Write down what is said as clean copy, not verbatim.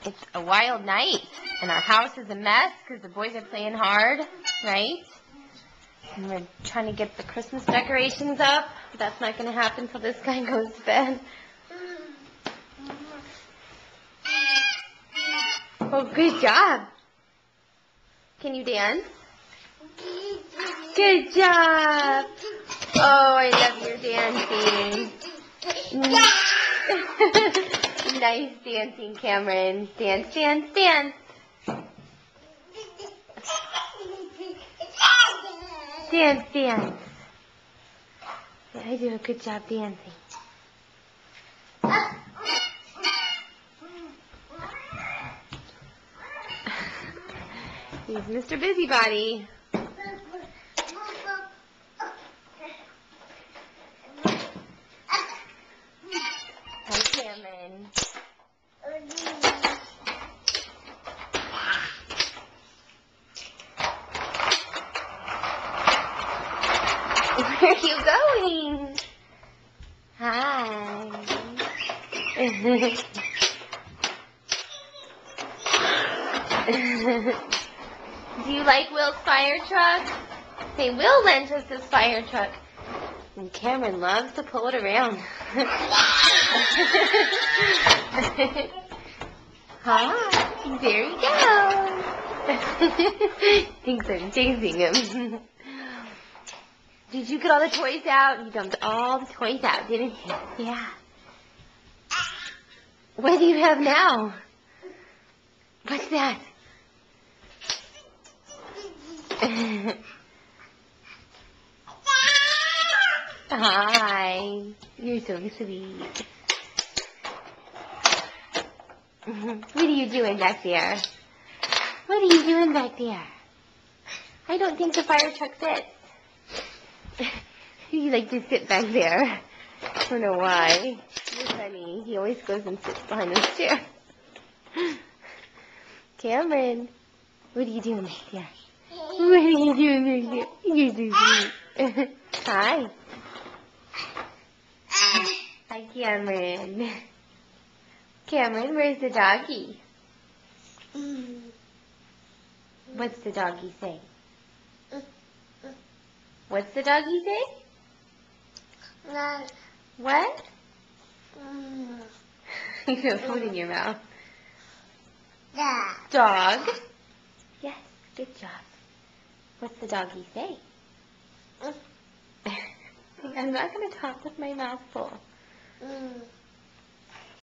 It's a wild night, and our house is a mess because the boys are playing hard, right? And we're trying to get the Christmas decorations up. But that's not going to happen until this guy goes to bed. Oh, good job. Can you dance? Good job. Oh, I love your dancing. Nice dancing, Cameron. Dance, dance, dance. Dance, dance. Yeah, I do a good job dancing. He's Mr. Busybody. Hi, Cameron. Where are you going? Hi. Do you like Will's fire truck? Hey, Will lent us this fire truck. And Cameron loves to pull it around. Hi, there he goes. Thinks I'm chasing him. Did you get all the toys out? You dumped all the toys out, didn't you? Yeah. What do you have now? What's that? Hi. You're so sweet. What are you doing back there? What are you doing back there? I don't think the fire truck fits. You like to sit back there. I don't know why. You're funny. He always goes and sits behind this chair. Cameron, what are you doing back there? What are you doing back there? You're so sweet. Hi. Hi, Cameron. Cameron, where's the doggy? What's the doggy say? What's the doggy say? What? You have food in your mouth. Dog? Yes, good job. What's the doggy say? I'm not going to talk with my mouth full.